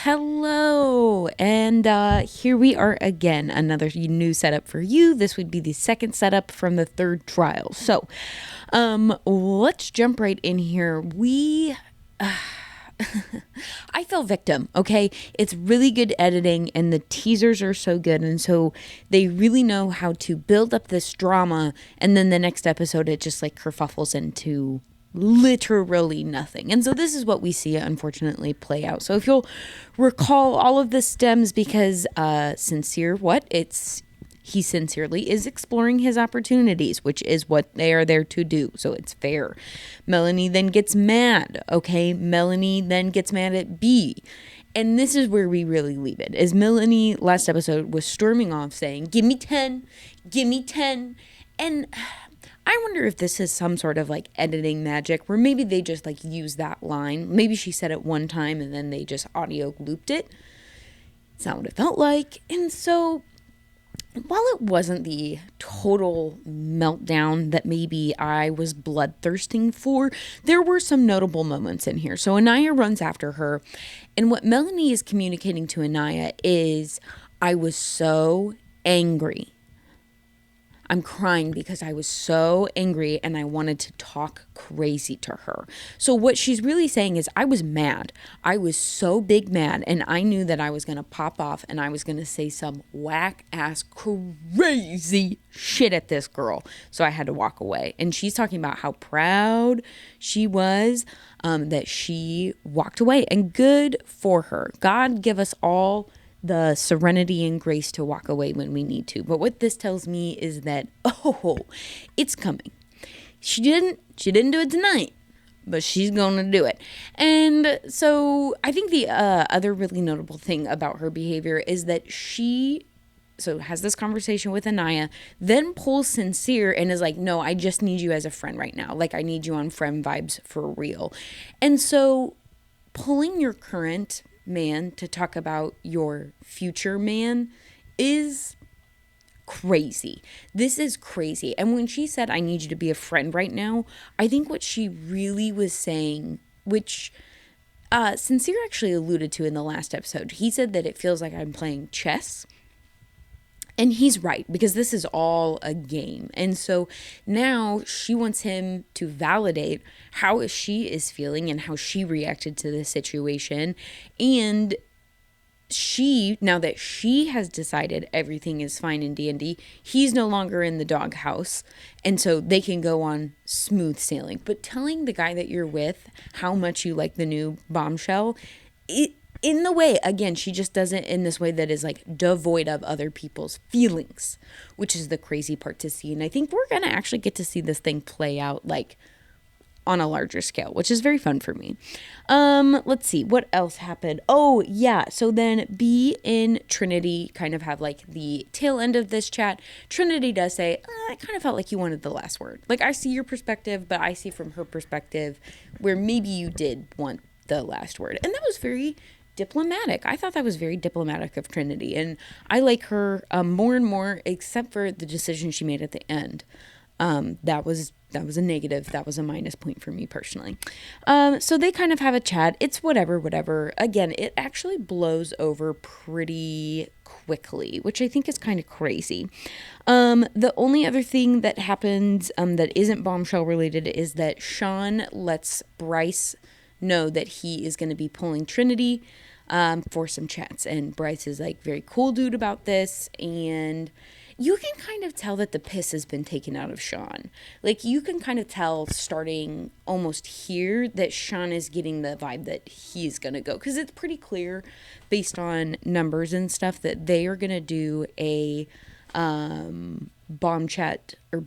Hello, and here we are again. Another new setup for you. This would be the second setup from the third trial. So, let's jump right in here. I fell victim, okay? It's really good editing, and the teasers are so good, and so they really know how to build up this drama, and then the next episode it just like kerfuffles into literally nothing. And so this is what we see unfortunately play out. So if you'll recall, all of this stems because he sincerely is exploring his opportunities, which is what they are there to do. So it's fair. Melanie then gets mad. Okay, Melanie then gets mad at B. And this is where we really leave it. As Melanie last episode was storming off saying, "Give me 10, give me 10." And I wonder if this is some sort of like editing magic where maybe they just like use that line. Maybe she said it one time and then they just audio looped it. It's not what it felt like. And so while it wasn't the total meltdown that maybe I was bloodthirsting for, there were some notable moments in here. So Anaya runs after her, and what Melanie is communicating to Anaya is, I was so angry. I'm crying because I was so angry and I wanted to talk crazy to her. So what she's really saying is, I was mad. I was so big mad, and I knew that I was going to pop off and I was going to say some whack ass crazy shit at this girl. So I had to walk away. And she's talking about how proud she was that she walked away, and good for her. God give us all the serenity and grace to walk away when we need to. But what this tells me is that, it's coming. She didn't do it tonight, but she's going to do it. And so I think the other really notable thing about her behavior is that she has this conversation with Anaya, then pulls Sincere and is like, no, I just need you as a friend right now. Like, I need you on friend vibes for real. And so pulling your current man to talk about your future man is crazy. This is crazy. And when she said, I need you to be a friend right now, I think what she really was saying, which Sincere actually alluded to in the last episode, he said that it feels like I'm playing chess. And he's right, because this is all a game. And so now she wants him to validate how she is feeling and how she reacted to this situation. And now that she has decided everything is fine in D&D, he's no longer in the doghouse. And so they can go on smooth sailing. But telling the guy that you're with how much you like the new Bombshell, in the way, again, she just does it in this way that is like devoid of other people's feelings, which is the crazy part to see. And I think we're going to actually get to see this thing play out like on a larger scale, which is very fun for me. Let's see what else happened. Oh yeah. So then B and Trinity kind of have like the tail end of this chat. Trinity does say, I kind of felt like you wanted the last word. Like, I see your perspective, but I see from her perspective where maybe you did want the last word. And that was very diplomatic. I thought that was very diplomatic of Trinity, and I like her more and more, except for the decision she made at the end. That was a negative. That was a minus point for me personally. So they kind of have a chat. It's whatever. Again, it actually blows over pretty quickly, which I think is kind of crazy. The only other thing that happens that isn't Bombshell related is that Sean lets Bryce know that he is going to be pulling Trinity for some chats, and Bryce is like very cool dude about this, and you can kind of tell that the piss has been taken out of Sean. Like, you can kind of tell starting almost here that Sean is getting the vibe that he's going to go, because it's pretty clear based on numbers and stuff that they are going to do a bomb chat, oh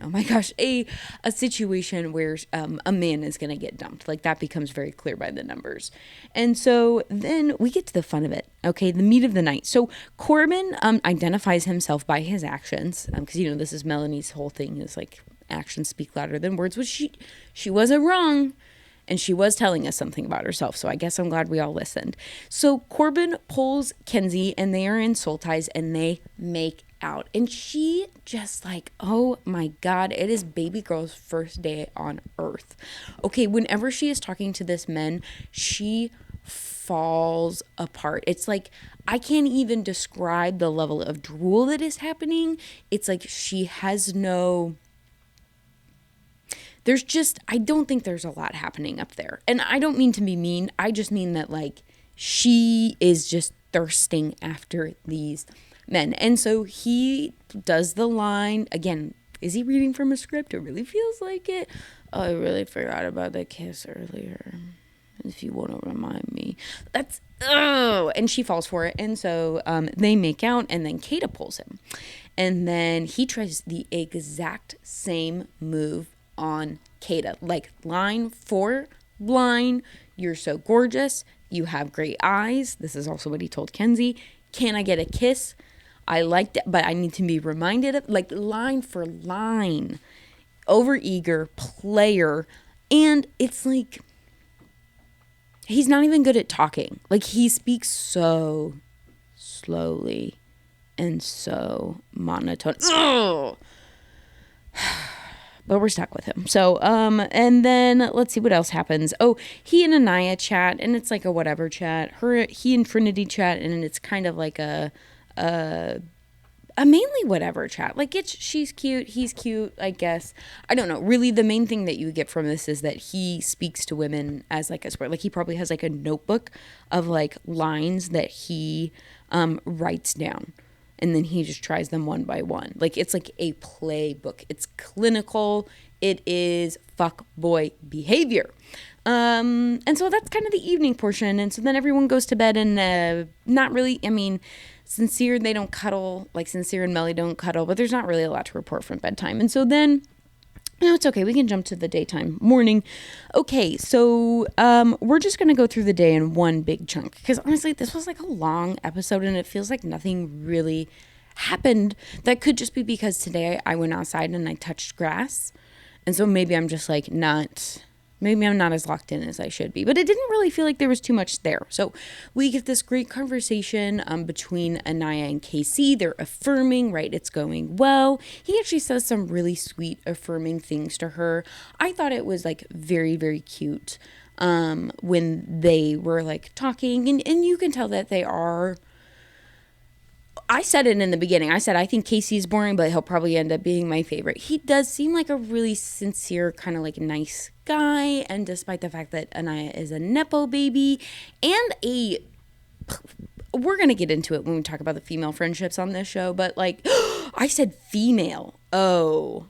my gosh, a situation where a man is going to get dumped. Like, that becomes very clear by the numbers. And so then we get to the fun of it, okay, the meat of the night. So Corbin identifies himself by his actions, because this is Melanie's whole thing, is like, actions speak louder than words, which she wasn't wrong. And she was telling us something about herself, so I guess I'm glad we all listened. So Corbin pulls Kenzie, and they are in soul ties, and they make out. And she just like, oh my God, it is baby girl's first day on earth. Okay, whenever she is talking to this man, she falls apart. It's like, I can't even describe the level of drool that is happening. It's like she has no, there's just, I don't think there's a lot happening up there. And I don't mean to be mean. I just mean that, like, she is just thirsting after these men. And so he does the line again. Is he reading from a script? It really feels like it. Oh, I really forgot about the kiss earlier. If you want to remind me. That's, oh, and she falls for it. And so they make out, and then Kata pulls him. And then he tries the exact same move on Kata. Like, line for line. You're so gorgeous. You have great eyes. This is also what he told Kenzie. Can I get a kiss? I liked it, but I need to be reminded of, like, line for line. Overeager player. And it's like, he's not even good at talking. Like, he speaks so slowly and so monotone. Ugh! But we're stuck with him. So, and then let's see what else happens. Oh, he and Anaya chat, and it's like a whatever chat. He and Trinity chat, and it's kind of like a mainly whatever chat. Like, she's cute, he's cute, I guess. I don't know. Really, the main thing that you get from this is that he speaks to women as like a sport. Like, he probably has like a notebook of like lines that he writes down. And then he just tries them one by one. Like, it's like a playbook. It's clinical. It is fuck boy behavior. And so that's kind of the evening portion. And so then everyone goes to bed, and not really, I mean, Sincere, they don't cuddle. Like, Sincere and Melly don't cuddle. But there's not really a lot to report from bedtime. And so then, no, it's okay. We can jump to the daytime morning. Okay, so we're just going to go through the day in one big chunk. Because honestly, this was like a long episode, and it feels like nothing really happened. That could just be because today I went outside and I touched grass. And so maybe I'm just like maybe I'm not as locked in as I should be. But it didn't really feel like there was too much there. So we get this great conversation between Anaya and Casey. They're affirming, right? It's going well. He actually says some really sweet affirming things to her. I thought it was like very, very cute when they were like talking. And you can tell that they are. I said it in the beginning. I said, I think Casey is boring, but he'll probably end up being my favorite. He does seem like a really sincere, kind of like nice guy. And despite the fact that Anaya is a Nepo baby and we're going to get into it when we talk about the female friendships on this show. But like, I said female. Oh,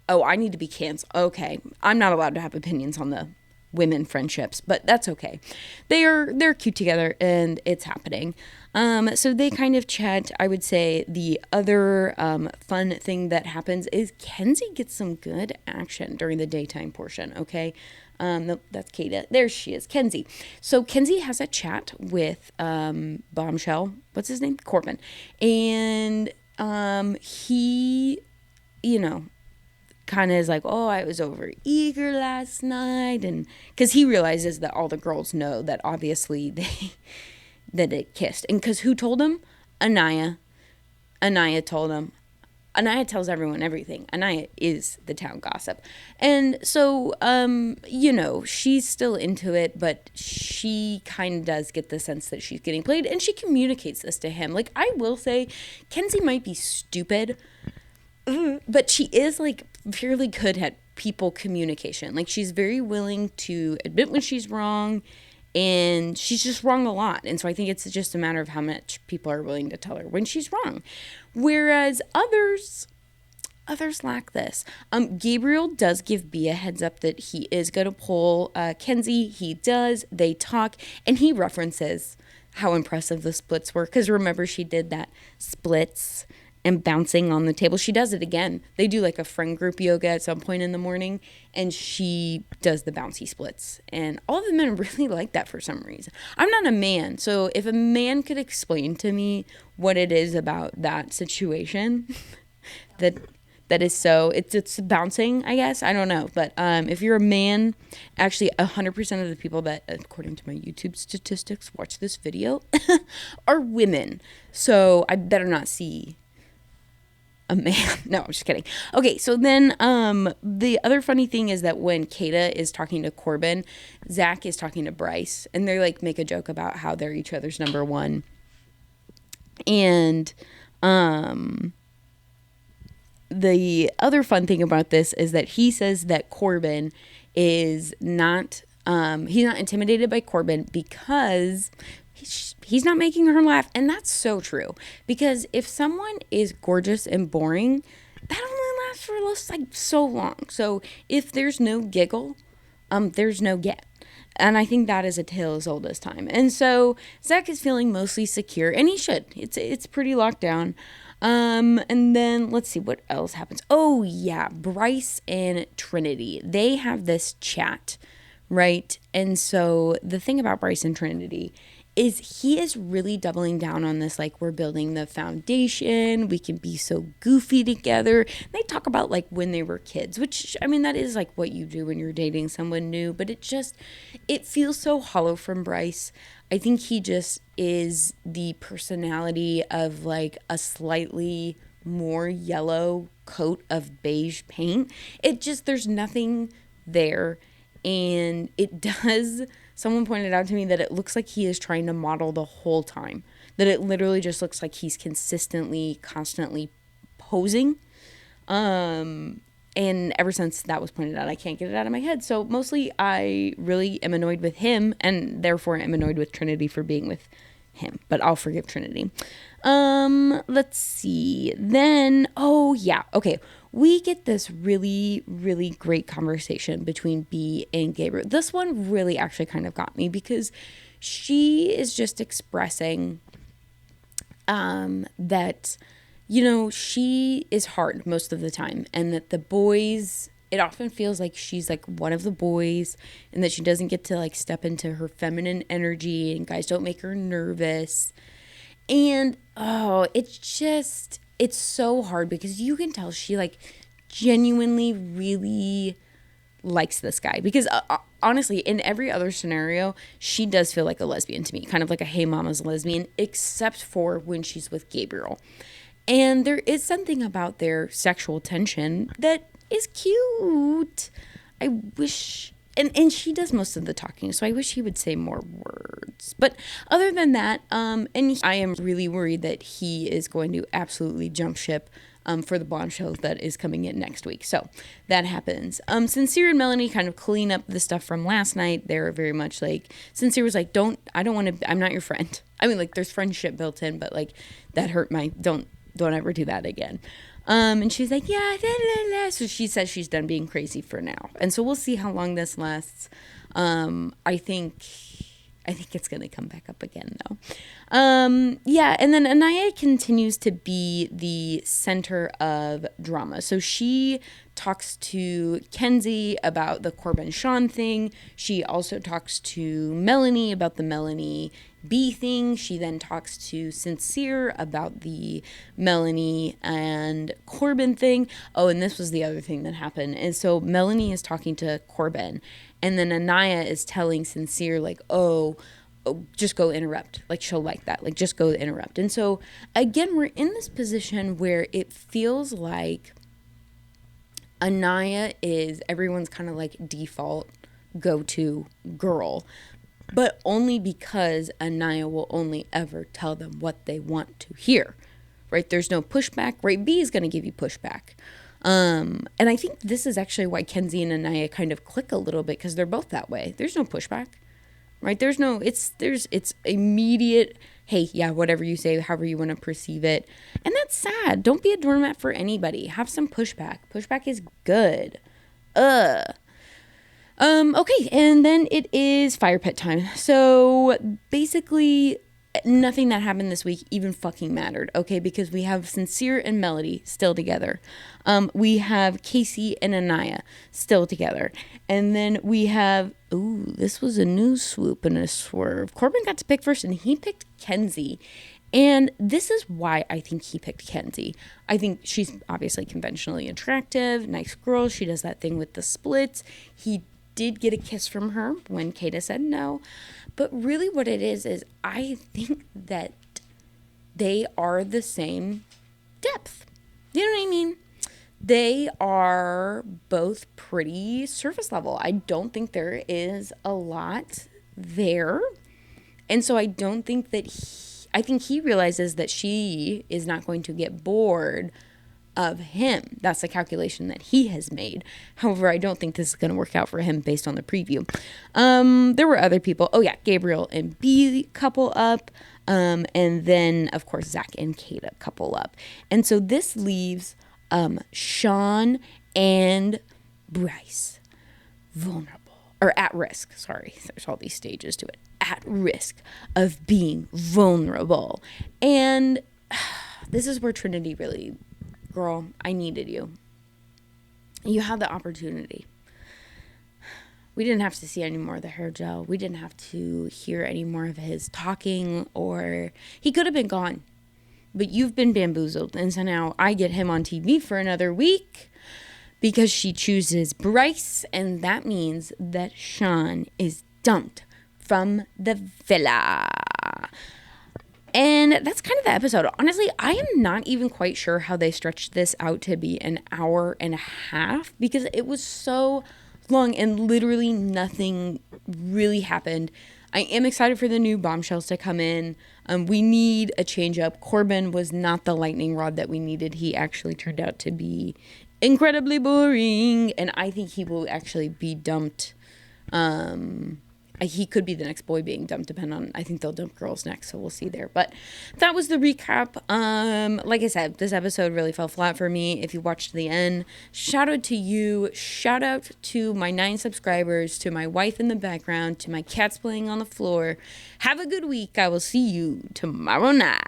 I need to be canceled. Okay. I'm not allowed to have opinions on the women friendships, but that's okay. They're cute together, and it's happening. So they kind of chat. I would say the other fun thing that happens is Kenzie gets some good action during the daytime portion. Okay. Nope, that's Kata. There she is, Kenzie. So Kenzie has a chat with Bombshell. What's his name? Corbin. And he, kind of is like, oh, I was over eager last night. And because he realizes that all the girls know that obviously that it kissed. And because who told him? Anaya told him. Anaya tells everyone everything. Anaya is the town gossip. And so, she's still into it, but she kind of does get the sense that she's getting played, and she communicates this to him. Like, I will say, Kenzie might be stupid, but she is, like, fairly good at people communication. Like, she's very willing to admit when she's wrong, and she's just wrong a lot. And so I think it's just a matter of how much people are willing to tell her when she's wrong. Whereas others lack this. Gabriel does give B a heads up that he is going to pull Kenzie. He does. They talk, and he references how impressive the splits were. Because remember, she did that splits and bouncing on the table. She does it again. They do like a friend group yoga at some point in the morning, and she does the bouncy splits. And all of the men really like that for some reason. I'm not a man, so if a man could explain to me what it is about that situation that is so, it's bouncing, I guess. I don't know. But if you're a man, actually 100% of the people that, according to my YouTube statistics, watch this video are women. So I better not see a man. No, I'm just kidding. Okay, so then the other funny thing is that when Kata is talking to Corbin, Zach is talking to Bryce, and they like make a joke about how they're each other's number one. And the other fun thing about this is that he says that Corbin is not he's not intimidated by Corbin because he's not making her laugh. And that's so true, because if someone is gorgeous and boring, that only lasts for like so long. So if there's no giggle, there's no get. And I think that is a tale as old as time. And so Zach is feeling mostly secure, and he should. It's pretty locked down. And then let's see what else happens. Oh yeah, Bryce and Trinity, they have this chat, right? And so the thing about Bryce and Trinity is he is really doubling down on this, like, we're building the foundation, we can be so goofy together. They talk about like when they were kids, which, I mean, that is like what you do when you're dating someone new, but it feels so hollow from Bryce. I think he just is the personality of like a slightly more yellow coat of beige paint. There's nothing there. And it does, someone pointed out to me that it looks like he is trying to model the whole time. That it literally just looks like he's constantly posing. And ever since that was pointed out, I can't get it out of my head. So mostly I really am annoyed with him, and therefore am annoyed with Trinity for being with him. But I'll forgive Trinity. Let's see. Then, oh yeah, okay. We get this really, really great conversation between Bea and Gabriel. This one really actually kind of got me, because she is just expressing that, you know, she is hard most of the time, and that the boys, it often feels like she's like one of the boys, and that she doesn't get to like step into her feminine energy, and guys don't make her nervous. And oh, it's so hard, because you can tell she like genuinely really likes this guy, because honestly, in every other scenario, she does feel like a lesbian to me, kind of like a hey mama's lesbian, except for when she's with Gabriel. And there is something about their sexual tension that is cute. I wish, and she does most of the talking, so I wish he would say more words. But other than that, and I am really worried that he is going to absolutely jump ship for the bombshell that is coming in next week. So that happens. Sincere and Melanie kind of clean up the stuff from last night. They're very much like, Sincere was like, I don't want to, I'm not your friend. I mean, like, there's friendship built in, but like, that hurt don't ever do that again. And she's like, yeah, da, da, da. So she says she's done being crazy for now. And so we'll see how long this lasts. I think it's going to come back up again, though. Yeah, and then Anaya continues to be the center of drama. So she talks to Kenzie about the Corbin Sean thing. She also talks to Melanie about the Melanie Bea thing. She then talks to Sincere about the Melanie and Corbin thing. Oh, and this was the other thing that happened. And so Melanie is talking to Corbin, and then Anaya is telling Sincere, like, oh, just go interrupt. Like, she'll like that. Like, just go interrupt. And so, again, we're in this position where it feels like Anaya is everyone's kind of like default go-to girl, but only because Anaya will only ever tell them what they want to hear, right? There's no pushback, right? Bea is going to give you pushback. And I think this is actually why Kenzie and Anaya kind of click a little bit, because they're both that way. There's no pushback, right? It's immediate, hey, yeah, whatever you say, however you want to perceive it. And that's sad. Don't be a doormat for anybody. Have some pushback. Pushback is good. Okay, and then it is fire pit time. So basically, nothing that happened this week even fucking mattered, okay? Because we have Sincere and Melody still together. We have Casey and Anaya still together. And then we have, this was a new swoop and a swerve. Corbin got to pick first, and he picked Kenzie. And this is why I think he picked Kenzie. I think she's obviously conventionally attractive, nice girl. She does that thing with the splits. He did get a kiss from her when Kata said no. But really what it is I think that they are the same depth. You know what I mean? They are both pretty surface level. I don't think there is a lot there. And so I don't think that I think he realizes that she is not going to get bored of him. That's the calculation that he has made. However, I don't think this is going to work out for him based on the preview. There were other people. Oh yeah, Gabriel and B couple up. And then of course Zach and Kata couple up. And so this leaves Sean and Bryce vulnerable, or at risk. Sorry, there's all these stages to it. At risk of being vulnerable. And this is where Trinity really, girl, I needed you. You had the opportunity. We didn't have to see any more of the hair gel. We didn't have to hear any more of his talking, or he could have been gone. But you've been bamboozled. And so now I get him on TV for another week because she chooses Bryce. And that means that Sean is dumped from the villa. And that's kind of the episode. Honestly, I am not even quite sure how they stretched this out to be an hour and a half because it was so long and literally nothing really happened. I am excited for the new bombshells to come in. We need a change up. Corbin was not the lightning rod that we needed. He actually turned out to be incredibly boring. And I think he will actually be dumped. He could be the next boy being dumped, depending on, I think they'll dump girls next, so we'll see there. But that was the recap. Like I said, this episode really fell flat for me. If you watched the end, shout out to you. Shout out to my 9 subscribers, to my wife in the background, to my cats playing on the floor. Have a good week. I will see you tomorrow night.